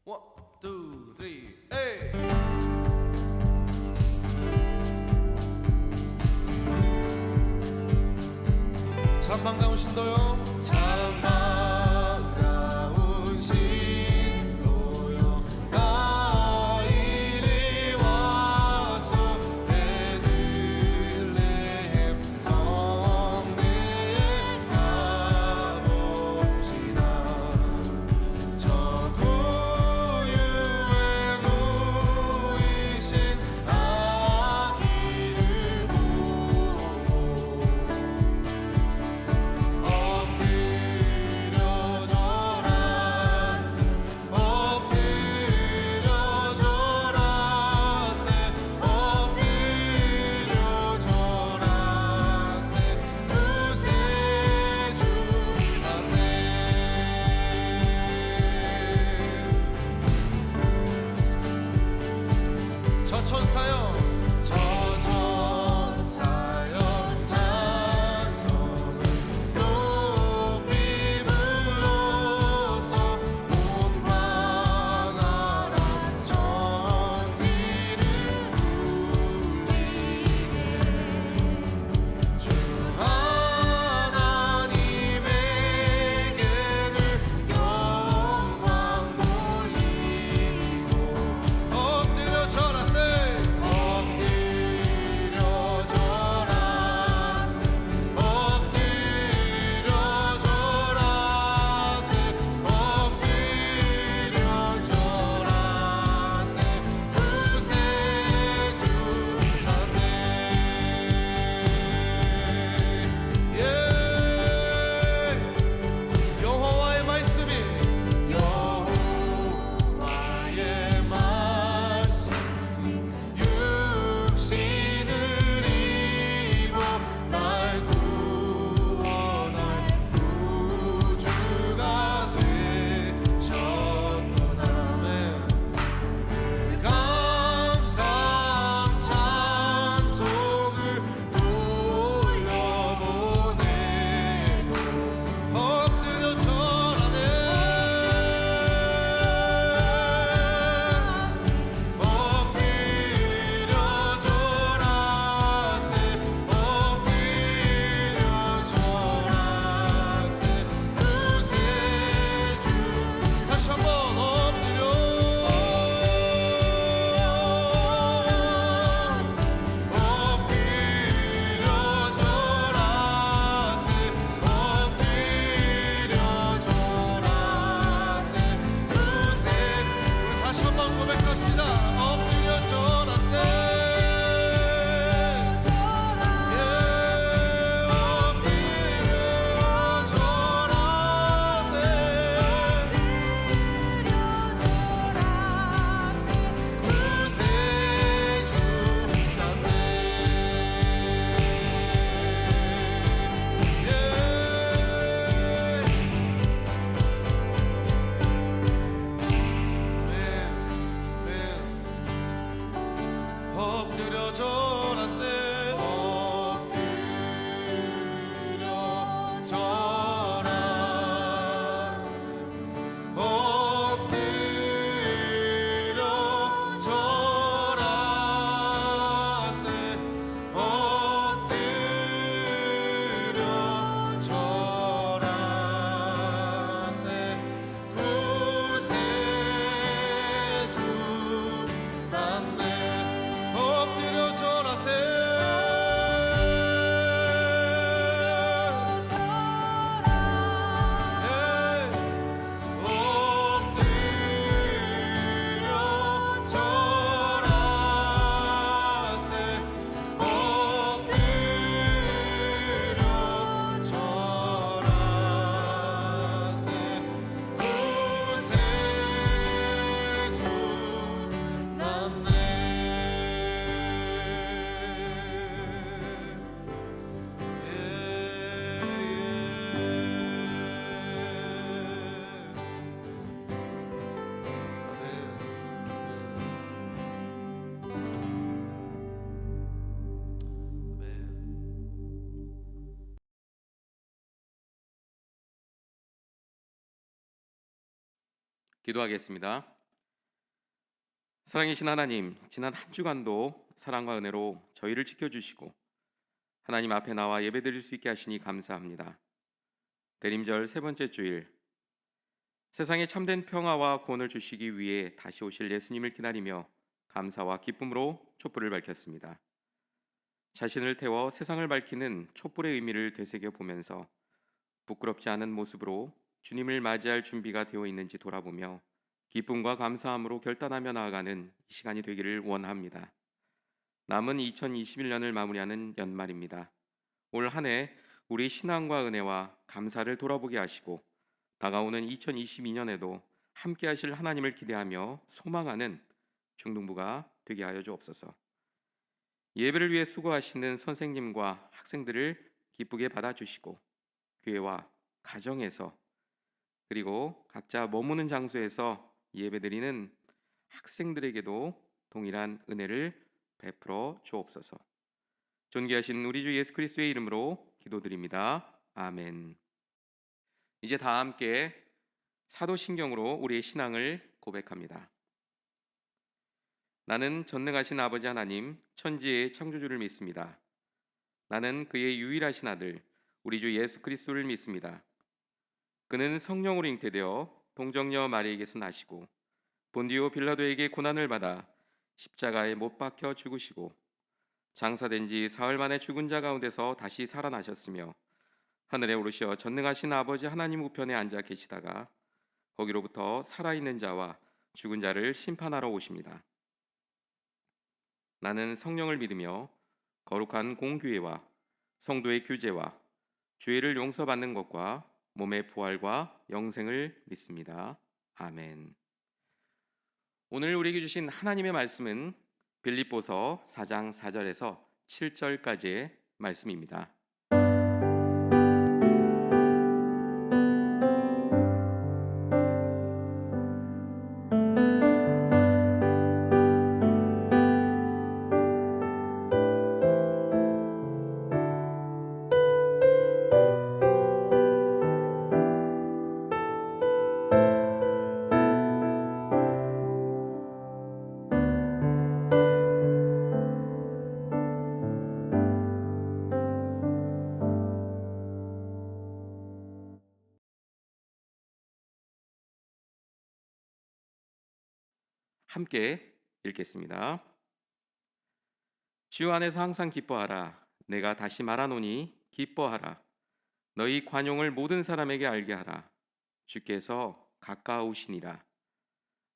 원, 투, 쓰리, 에이. 참 반가운 신도요. 참 반가운 신도요. 다 이리 와서 베들레헴 성내에 가봅시다. 저 구유에 누이신 아기를 보고 저 천사여, 저 천사여, 찬송을 높이 불러서 온 광활한 천지를 울리게. 주 하나님에게는 영광 돌리고 엎드려 절하세. 여호와의 말씀이 육신을 입어 날 구원할 구주가 되셨구나. 그 감사한 찬송을 돌려보내고 엎드려 절하네. 엎드려 절하세. 엎드려 절하세. 구세주. 다시 한번 엎드려 절하세. 엎드려 절하세. 구세. 우리 다시 한번 고백합시다. 엎드려 절하세. 예, 엎드려 절하세. 구세주 남네. 엎드려 절하세. 엎드려 절하세. 엎드려 절하세. 엎드려 절하세. 구세주 남네. 엎드려 절하세. 기도하겠습니다. 사랑이신 하나님, 지난 한 주간도 사랑과 은혜로 저희를 지켜주시고 하나님 앞에 나와 예배드릴 수 있게 하시니 감사합니다. 대림절 세 번째 주일, 세상에 참된 평화와 구원을 주시기 위해 다시 오실 예수님을 기다리며 감사와 기쁨으로 촛불을 밝혔습니다. 자신을 태워 세상을 밝히는 촛불의 의미를 되새겨 보면서 부끄럽지 않은 모습으로 주님을 맞이할 준비가 되어 있는지 돌아보며 기쁨과 감사함으로 결단하며 나아가는 이 시간이 되기를 원합니다. 남은 2021년을 마무리하는 연말입니다. 올 한 해 우리 신앙과 은혜와 감사를 돌아보게 하시고 다가오는 2022년에도 함께 하실 하나님을 기대하며 소망하는 중등부가 되게 하여 주옵소서. 예배를 위해 수고하시는 선생님과 학생들을 기쁘게 받아주시고 교회와 가정에서 그리고 각자 머무는 장소에서 예배드리는 학생들에게도 동일한 은혜를 베풀어 주옵소서. 존귀하신 우리 주 예수 그리스도의 이름으로 기도드립니다. 아멘. 이제 다 함께 사도신경으로 우리의 신앙을 고백합니다. 나는 전능하신 아버지 하나님 천지의 창조주를 믿습니다. 나는 그의 유일하신 아들 우리 주 예수 그리스도를 믿습니다. 그는 성령으로 잉태되어 동정녀 마리에게서 나시고 본디오 빌라도에게 고난을 받아 십자가에 못 박혀 죽으시고 장사된 지 사흘 만에 죽은 자 가운데서 다시 살아나셨으며 하늘에 오르셔 전능하신 아버지 하나님 우편에 앉아 계시다가 거기로부터 살아있는 자와 죽은 자를 심판하러 오십니다. 나는 성령을 믿으며 거룩한 공교회와 성도의 교제와 죄를 용서받는 것과 몸의 부활과 영생을 믿습니다. 아멘. 오늘 우리에게 주신 하나님의 말씀은 빌립보서 4장 4절에서 7절까지의 말씀입니다. 함께 읽겠습니다. 주 안에서 항상 기뻐하라. 내가 다시 말하노니 기뻐하라. 너희 관용을 모든 사람에게 알게 하라. 주께서 가까우시니라.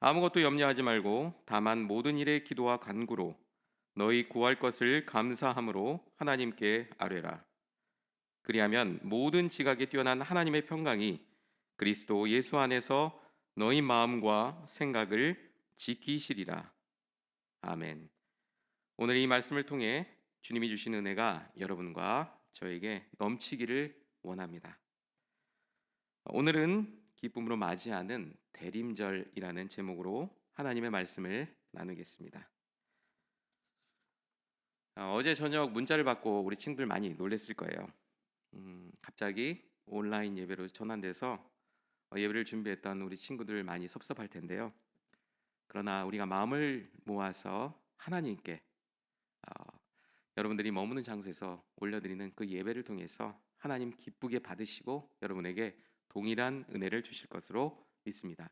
아무것도 염려하지 말고 다만 모든 일에 기도와 간구로 너희 구할 것을 감사함으로 하나님께 아뢰라. 그리하면 모든 지각에 뛰어난 하나님의 평강이 그리스도 예수 안에서 너희 마음과 생각을 지키시리라. 아멘. 오늘 이 말씀을 통해 주님이 주신 은혜가 여러분과 저에게 넘치기를 원합니다. 오늘은 기쁨으로 맞이하는 대림절이라는 제목으로 하나님의 말씀을 나누겠습니다. 어제 저녁 문자를 받고 우리 친구들 많이 놀랬을 거예요. 갑자기 온라인 예배로 전환돼서 예배를 준비했던 우리 친구들 많이 섭섭할 텐데요. 그러나 우리가 마음을 모아서 하나님께 여러분들이 머무는 장소에서 올려드리는 그 예배를 통해서 하나님 기쁘게 받으시고 여러분에게 동일한 은혜를 주실 것으로 믿습니다.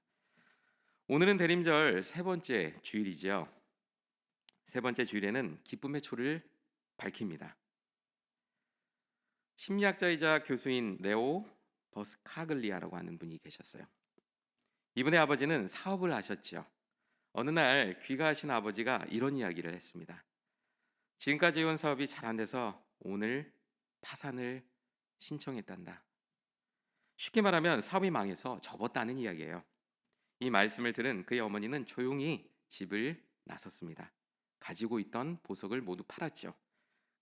오늘은 대림절 세 번째 주일이죠. 세 번째 주일에는 기쁨의 초를 밝힙니다. 심리학자이자 교수인 레오 버스카글리아라고 하는 분이 계셨어요. 이분의 아버지는 사업을 하셨죠. 어느 날 귀가하신 아버지가 이런 이야기를 했습니다. 지금까지 해온 사업이 잘 안 돼서 오늘 파산을 신청했단다. 쉽게 말하면 사업이 망해서 접었다는 이야기예요. 이 말씀을 들은 그의 어머니는 조용히 집을 나섰습니다. 가지고 있던 보석을 모두 팔았죠.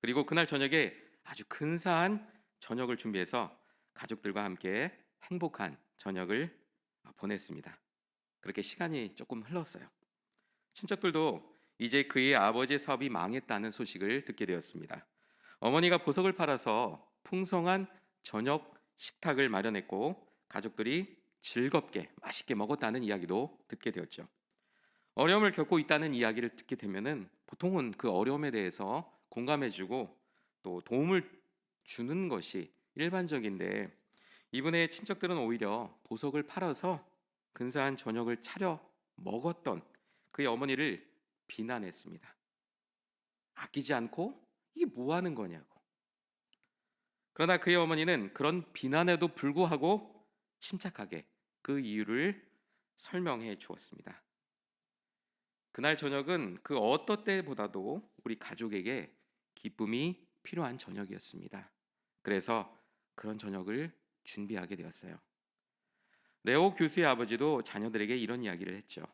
그리고 그날 저녁에 아주 근사한 저녁을 준비해서 가족들과 함께 행복한 저녁을 보냈습니다. 그렇게 시간이 조금 흘렀어요. 친척들도 이제 그의 아버지의 사업이 망했다는 소식을 듣게 되었습니다. 어머니가 보석을 팔아서 풍성한 저녁 식탁을 마련했고 가족들이 즐겁게 맛있게 먹었다는 이야기도 듣게 되었죠. 어려움을 겪고 있다는 이야기를 듣게 되면은 보통은 그 어려움에 대해서 공감해주고 또 도움을 주는 것이 일반적인데, 이분의 친척들은 오히려 보석을 팔아서 근사한 저녁을 차려 먹었던 그의 어머니를 비난했습니다. 아끼지 않고 이게 뭐 하는 거냐고. 그러나 그의 어머니는 그런 비난에도 불구하고 침착하게 그 이유를 설명해 주었습니다. 그날 저녁은 그 어떤 때보다도 우리 가족에게 기쁨이 필요한 저녁이었습니다. 그래서 그런 저녁을 준비하게 되었어요. 레오 교수의 아버지도 자녀들에게 이런 이야기를 했죠.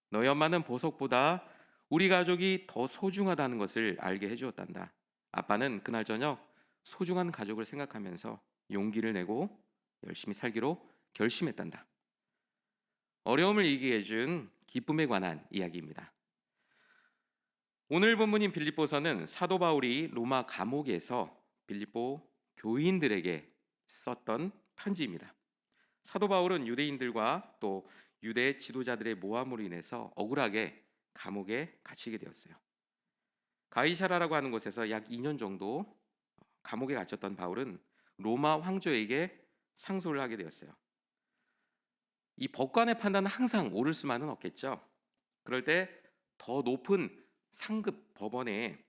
너희 엄마는 보석보다 우리 가족이 더 소중하다는 것을 알게 해주었단다. 아빠는 그날 저녁 소중한 가족을 생각하면서 용기를 내고 열심히 살기로 결심했단다. 어려움을 이기게 해준 기쁨에 관한 이야기입니다. 오늘 본문인 빌립보서는 사도 바울이 로마 감옥에서 빌립보 교인들에게 썼던 편지입니다. 사도 바울은 유대인들과 또 유대 지도자들의 모함으로 인해서 억울하게 감옥에 갇히게 되었어요. 가이사라라고 하는 곳에서 약 2년 정도 감옥에 갇혔던 바울은 로마 황제에게 상소를 하게 되었어요. 이 법관의 판단은 항상 옳을 수만은 없겠죠. 그럴 때 더 높은 상급 법원에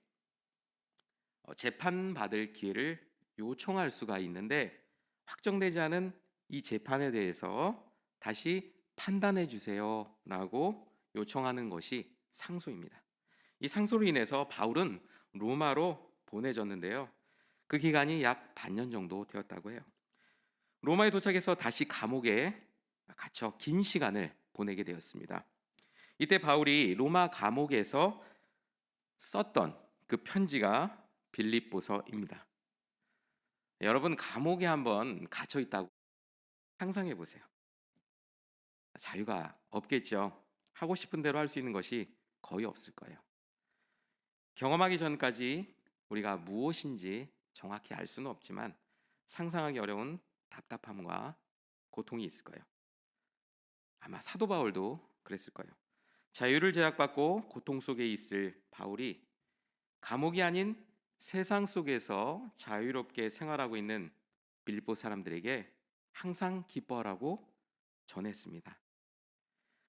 재판받을 기회를 요청할 수가 있는데, 확정되지 않은 이 재판에 대해서 다시 판단해 주세요 라고 요청하는 것이 상소입니다. 이 상소로 인해서 바울은 로마로 보내졌는데요. 그 기간이 약 반년 정도 되었다고 해요. 로마에 도착해서 다시 감옥에 갇혀 긴 시간을 보내게 되었습니다. 이때 바울이 로마 감옥에서 썼던 그 편지가 빌립보서입니다. 여러분, 감옥에 한번 갇혀 있다고 상상해 보세요. 자유가 없겠죠. 하고 싶은 대로 할 수 있는 것이 거의 없을 거예요. 경험하기 전까지 우리가 무엇인지 정확히 알 수는 없지만 상상하기 어려운 답답함과 고통이 있을 거예요. 아마 사도 바울도 그랬을 거예요. 자유를 제약받고 고통 속에 있을 바울이 감옥이 아닌 세상 속에서 자유롭게 생활하고 있는 빌립보 사람들에게 항상 기뻐하라고 전했습니다.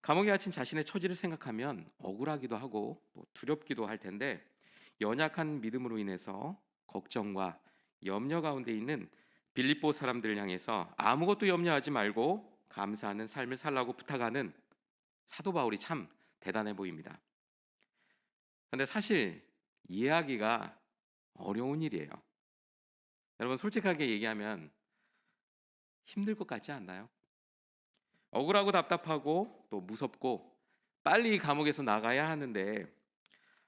감옥에 갇힌 자신의 처지를 생각하면 억울하기도 하고 또 두렵기도 할 텐데, 연약한 믿음으로 인해서 걱정과 염려 가운데 있는 빌립보 사람들을 향해서 아무것도 염려하지 말고 감사하는 삶을 살라고 부탁하는 사도 바울이 참 대단해 보입니다. 그런데 사실 이해하기가 어려운 일이에요. 여러분, 솔직하게 얘기하면 힘들 것 같지 않나요? 억울하고 답답하고 또 무섭고 빨리 감옥에서 나가야 하는데,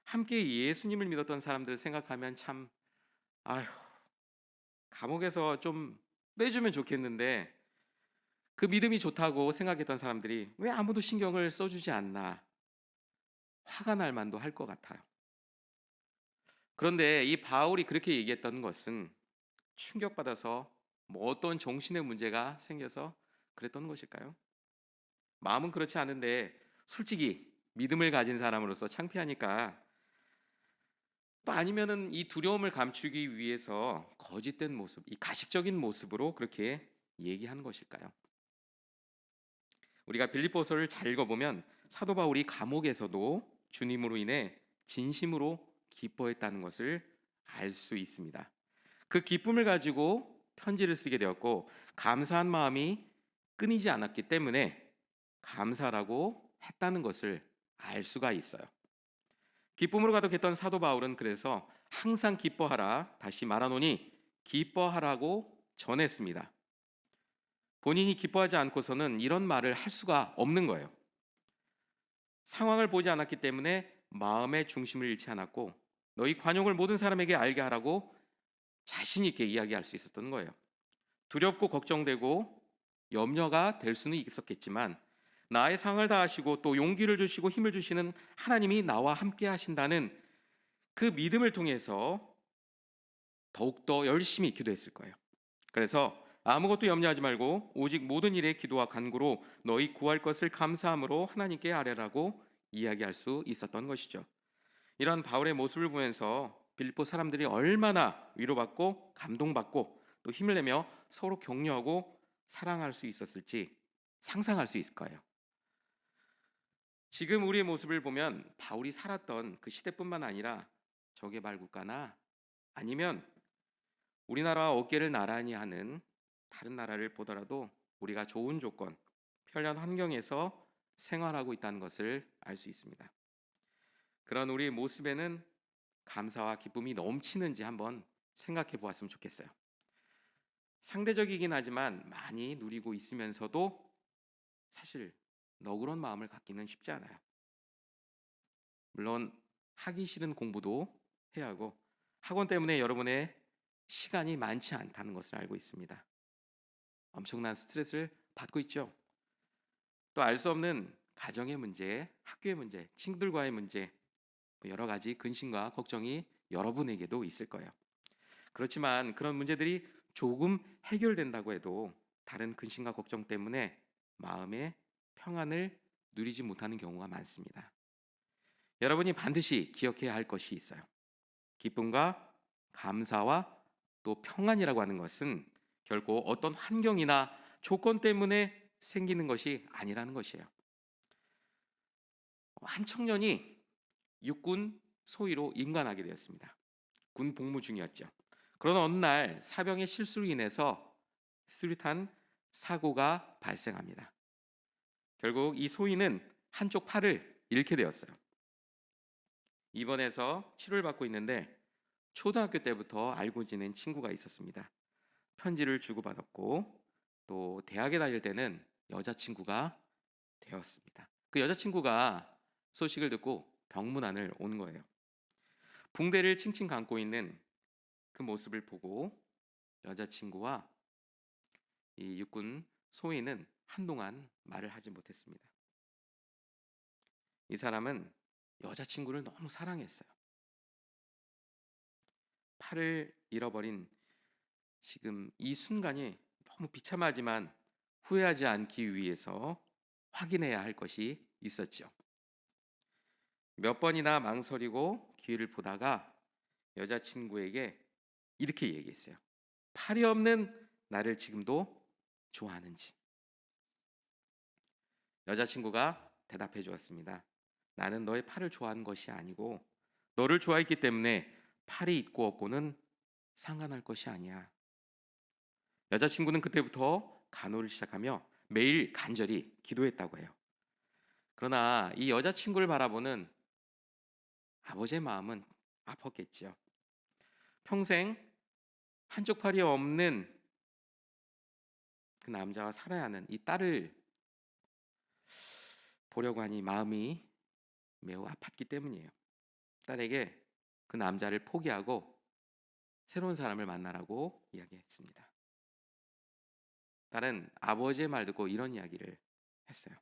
함께 예수님을 믿었던 사람들을 생각하면 참 아휴, 감옥에서 좀 빼주면 좋겠는데, 그 믿음이 좋다고 생각했던 사람들이 왜 아무도 신경을 써주지 않나, 화가 날 만도 할 것 같아요. 그런데 이 바울이 그렇게 얘기했던 것은 충격받아서 뭐 어떤 정신의 문제가 생겨서 그랬던 것일까요? 마음은 그렇지 않은데 솔직히 믿음을 가진 사람으로서 창피하니까, 또 아니면은 이 두려움을 감추기 위해서 거짓된 모습, 이 가식적인 모습으로 그렇게 얘기하는 것일까요? 우리가 빌립보서를 잘 읽어보면 사도 바울이 감옥에서도 주님으로 인해 진심으로 기뻐했다는 것을 알 수 있습니다. 그 기쁨을 가지고 편지를 쓰게 되었고, 감사한 마음이 끊이지 않았기 때문에 감사라고 했다는 것을 알 수가 있어요. 기쁨으로 가득했던 사도 바울은 그래서 항상 기뻐하라, 다시 말하노니 기뻐하라고 전했습니다. 본인이 기뻐하지 않고서는 이런 말을 할 수가 없는 거예요. 상황을 보지 않았기 때문에 마음의 중심을 잃지 않았고, 너희 관용을 모든 사람에게 알게 하라고 자신 있게 이야기할 수 있었던 거예요. 두렵고 걱정되고 염려가 될 수는 있었겠지만, 나의 상을 다하시고 또 용기를 주시고 힘을 주시는 하나님이 나와 함께 하신다는 그 믿음을 통해서 더욱더 열심히 기도했을 거예요. 그래서 아무것도 염려하지 말고 오직 모든 일에 기도와 간구로 너희 구할 것을 감사함으로 하나님께 아뢰라고 이야기할 수 있었던 것이죠. 이런 바울의 모습을 보면서 빌립보 사람들이 얼마나 위로받고 감동받고 또 힘을 내며 서로 격려하고 사랑할 수 있었을지 상상할 수 있을 거예요. 지금 우리의 모습을 보면 바울이 살았던 그 시대뿐만 아니라 저개발 국가나 아니면 우리나라와 어깨를 나란히 하는 다른 나라를 보더라도 우리가 좋은 조건, 편리한 환경에서 생활하고 있다는 것을 알 수 있습니다. 그런 우리의 모습에는 감사와 기쁨이 넘치는지 한번 생각해 보았으면 좋겠어요. 상대적이긴 하지만 많이 누리고 있으면서도 사실 너그러운 마음을 갖기는 쉽지 않아요. 물론 하기 싫은 공부도 해야 하고 학원 때문에 여러분의 시간이 많지 않다는 것을 알고 있습니다. 엄청난 스트레스를 받고 있죠. 또 알 수 없는 가정의 문제, 학교의 문제, 친구들과의 문제, 여러 가지 근심과 걱정이 여러분에게도 있을 거예요. 그렇지만 그런 문제들이 조금 해결된다고 해도 다른 근심과 걱정 때문에 마음의 평안을 누리지 못하는 경우가 많습니다. 여러분이 반드시 기억해야 할 것이 있어요. 기쁨과 감사와 또 평안이라고 하는 것은 결코 어떤 환경이나 조건 때문에 생기는 것이 아니라는 것이에요. 한 청년이 육군 소위로 임관하게 되었습니다. 군 복무 중이었죠. 그러나 어느 날 사병의 실수로 인해서 수류탄 사고가 발생합니다. 결국 이 소위는 한쪽 팔을 잃게 되었어요. 입원해서 치료를 받고 있는데 초등학교 때부터 알고 지낸 친구가 있었습니다. 편지를 주고받았고 또 대학에 다닐 때는 여자친구가 되었습니다. 그 여자친구가 소식을 듣고 병문안을 온 거예요. 붕대를 칭칭 감고 있는 그 모습을 보고 여자친구와 이 육군 소위는 한동안 말을 하지 못했습니다. 이 사람은 여자친구를 너무 사랑했어요. 팔을 잃어버린 지금 이 순간이 너무 비참하지만 후회하지 않기 위해서 확인해야 할 것이 있었죠. 몇 번이나 망설이고 기회를 보다가 여자친구에게 이렇게 얘기했어요. 팔이 없는 나를 지금도 좋아하는지. 여자친구가 대답해 주었습니다. 나는 너의 팔을 좋아하는 것이 아니고 너를 좋아했기 때문에 팔이 있고 없고는 상관할 것이 아니야. 여자친구는 그때부터 간호를 시작하며 매일 간절히 기도했다고 해요. 그러나 이 여자친구를 바라보는 아버지의 마음은 아팠겠죠. 평생 한쪽 팔이 없는 그 남자와 살아야 하는 이 딸을 보려고 하니 마음이 매우 아팠기 때문이에요. 딸에게 그 남자를 포기하고 새로운 사람을 만나라고 이야기했습니다. 딸은 아버지의 말 듣고 이런 이야기를 했어요.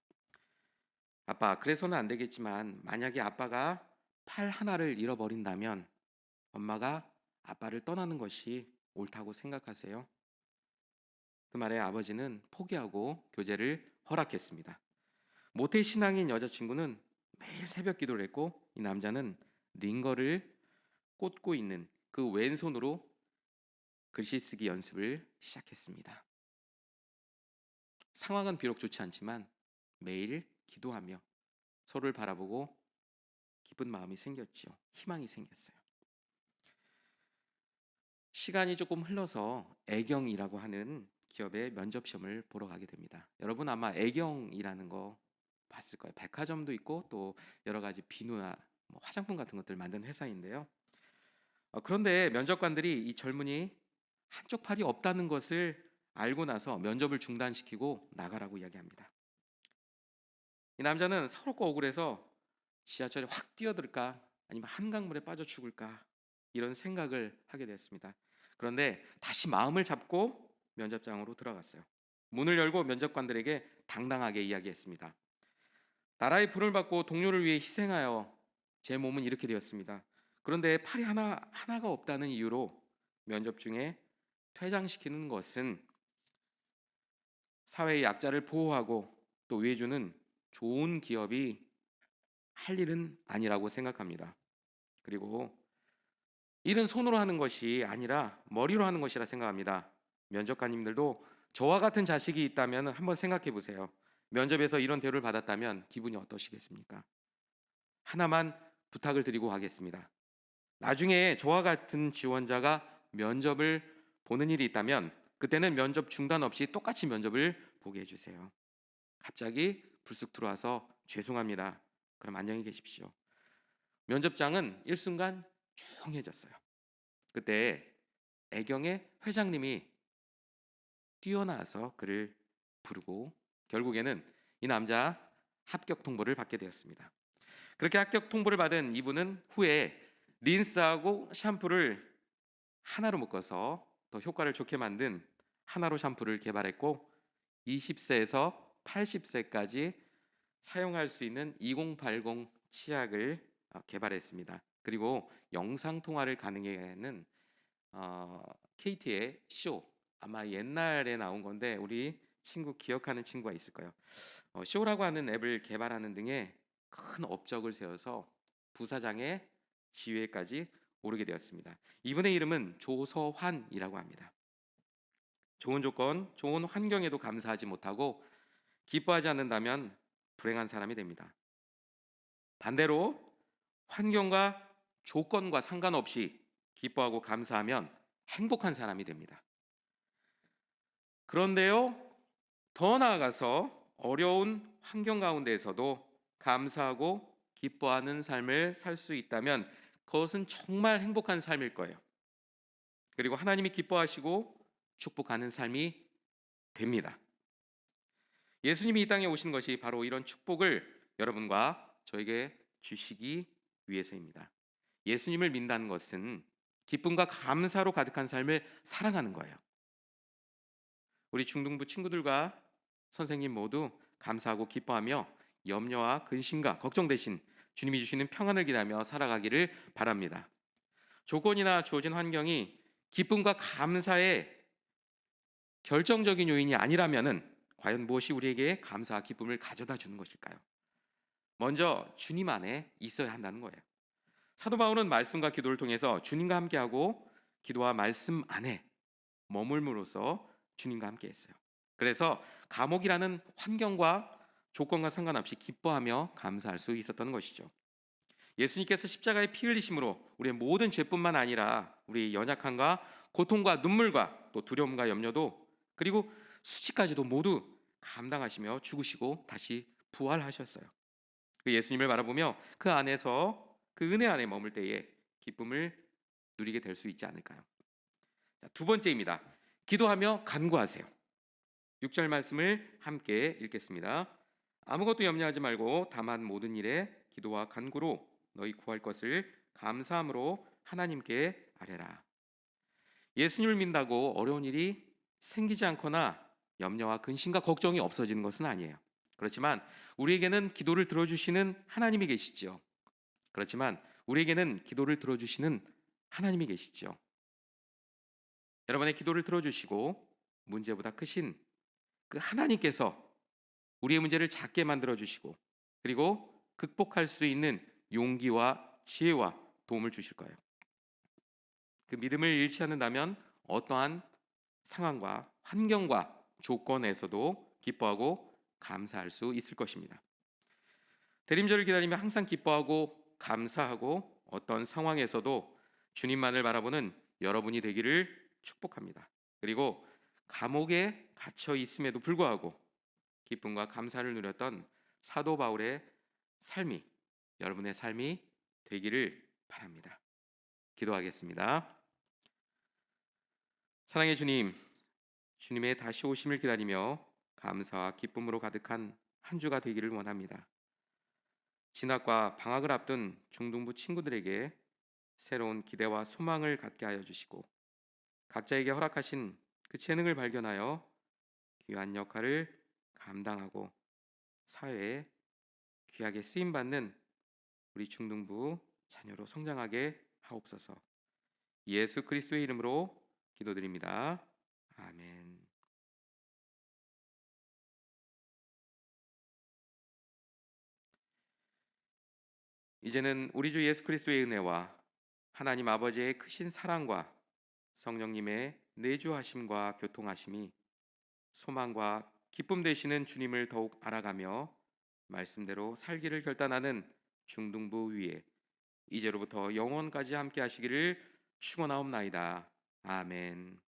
아빠, 그래서는 안 되겠지만 만약에 아빠가 팔 하나를 잃어버린다면 엄마가 아빠를 떠나는 것이 옳다고 생각하세요? 그 말에 아버지는 포기하고 교제를 허락했습니다. 모태신앙인 여자친구는 매일 새벽 기도를 했고 이 남자는 링거를 꽂고 있는 그 왼손으로 글씨 쓰기 연습을 시작했습니다. 상황은 비록 좋지 않지만 매일 기도하며 서로를 바라보고 기쁜 마음이 생겼지요. 희망이 생겼어요. 시간이 조금 흘러서 애경이라고 하는 기업의 면접 시험을 보러 가게 됩니다. 여러분 아마 애경이라는 거 봤을 거예요. 백화점도 있고 또 여러 가지 비누나 화장품 같은 것들 만드는 회사인데요. 그런데 면접관들이 이 젊은이 한쪽 팔이 없다는 것을 알고 나서 면접을 중단시키고 나가라고 이야기합니다. 이 남자는 서럽고 억울해서 지하철에 확 뛰어들까 아니면 한강물에 빠져 죽을까 이런 생각을 하게 됐습니다. 그런데 다시 마음을 잡고 면접장으로 들어갔어요. 문을 열고 면접관들에게 당당하게 이야기했습니다. 나라의 부름을 받고 동료를 위해 희생하여 제 몸은 이렇게 되었습니다. 그런데 팔이 하나가 없다는 이유로 면접 중에 퇴장시키는 것은 사회의 약자를 보호하고 또 위해주는 좋은 기업이 할 일은 아니라고 생각합니다. 그리고 일은 손으로 하는 것이 아니라 머리로 하는 것이라 생각합니다. 면접관님들도 저와 같은 자식이 있다면 한번 생각해 보세요. 면접에서 이런 대우를 받았다면 기분이 어떠시겠습니까? 하나만 부탁을 드리고 가겠습니다. 나중에 저와 같은 지원자가 면접을 보는 일이 있다면 그때는 면접 중단 없이 똑같이 면접을 보게 해주세요. 갑자기 불쑥 들어와서 죄송합니다. 그럼 안녕히 계십시오. 면접장은 일순간 조용해졌어요. 그때 애경의 회장님이 뛰어나와서 그를 부르고 결국에는 이 남자 합격 통보를 받게 되었습니다. 그렇게 합격 통보를 받은 이분은 후에 린스하고 샴푸를 하나로 묶어서 더 효과를 좋게 만든 하나로 샴푸를 개발했고 20세에서 80세까지 사용할 수 있는 2080 치약을 개발했습니다. 그리고 영상 통화를 가능하게 하는 KT의 쇼, 아마 옛날에 나온 건데 우리 친구 기억하는 친구가 있을 거예요. 쇼라고 하는 앱을 개발하는 등의 큰 업적을 세워서 부사장의 지위에까지 오르게 되었습니다. 이분의 이름은 조서환이라고 합니다. 좋은 조건, 좋은 환경에도 감사하지 못하고 기뻐하지 않는다면 불행한 사람이 됩니다. 반대로 환경과 조건과 상관없이 기뻐하고 감사하면 행복한 사람이 됩니다. 그런데요, 더 나아가서 어려운 환경 가운데에서도 감사하고 기뻐하는 삶을 살 수 있다면 그것은 정말 행복한 삶일 거예요. 그리고 하나님이 기뻐하시고 축복하는 삶이 됩니다. 예수님이 이 땅에 오신 것이 바로 이런 축복을 여러분과 저에게 주시기 위해서입니다. 예수님을 믿는다는 것은 기쁨과 감사로 가득한 삶을 살아가는 거예요. 우리 중등부 친구들과 선생님 모두 감사하고 기뻐하며 염려와 근심과 걱정 대신 주님이 주시는 평안을 기다며 살아가기를 바랍니다. 조건이나 주어진 환경이 기쁨과 감사의 결정적인 요인이 아니라면은 과연 무엇이 우리에게 감사와 기쁨을 가져다 주는 것일까요? 먼저 주님 안에 있어야 한다는 거예요. 사도 바울은 말씀과 기도를 통해서 주님과 함께하고 기도와 말씀 안에 머물므로써 주님과 함께했어요. 그래서 감옥이라는 환경과 조건과 상관없이 기뻐하며 감사할 수 있었던 것이죠. 예수님께서 십자가에 피 흘리심으로 우리의 모든 죄뿐만 아니라 우리의 연약함과 고통과 눈물과 또 두려움과 염려도 그리고 수치까지도 모두 감당하시며 죽으시고 다시 부활하셨어요. 그 예수님을 바라보며 그 안에서 그 은혜 안에 머물 때에 기쁨을 누리게 될 수 있지 않을까요? 두 번째입니다. 기도하며 간구하세요. 6절 말씀을 함께 읽겠습니다. 아무것도 염려하지 말고 다만 모든 일에 기도와 간구로 너희 구할 것을 감사함으로 하나님께 아뢰라. 예수님을 믿는다고 어려운 일이 생기지 않거나 염려와 근심과 걱정이 없어지는 것은 아니에요. 그렇지만 우리에게는 기도를 들어주시는 하나님이 계시죠. 그렇지만 우리에게는 기도를 들어주시는 하나님이 계시죠. 여러분의 기도를 들어주시고 문제보다 크신 그 하나님께서 우리의 문제를 작게 만들어 주시고 그리고 극복할 수 있는 용기와 지혜와 도움을 주실 거예요. 그 믿음을 잃지 않는다면 어떠한 상황과 환경과 조건에서도 기뻐하고 감사할 수 있을 것입니다. 대림절을 기다리며 항상 기뻐하고 감사하고 어떤 상황에서도 주님만을 바라보는 여러분이 되기를 축복합니다. 그리고 감옥에 갇혀 있음에도 불구하고 기쁨과 감사를 누렸던 사도 바울의 삶이 여러분의 삶이 되기를 바랍니다. 기도하겠습니다. 사랑의 주님, 주님의 다시 오심을 기다리며 감사와 기쁨으로 가득한 한 주가 되기를 원합니다. 진학과 방학을 앞둔 중등부 친구들에게 새로운 기대와 소망을 갖게 하여 주시고 각자에게 허락하신 그 재능을 발견하여 귀한 역할을 감당하고 사회에 귀하게 쓰임받는 우리 중등부 자녀로 성장하게 하옵소서. 예수 그리스도의 이름으로 기도드립니다. 아멘. 이제는 우리 주 예수 그리스도의 은혜와 하나님 아버지의 크신 사랑과 성령님의 내주하심과 교통하심이 소망과 기쁨 되시는 주님을 더욱 알아가며 말씀대로 살기를 결단하는 중등부 위에 이제로부터 영원까지 함께 하시기를 축원하옵나이다. 아멘.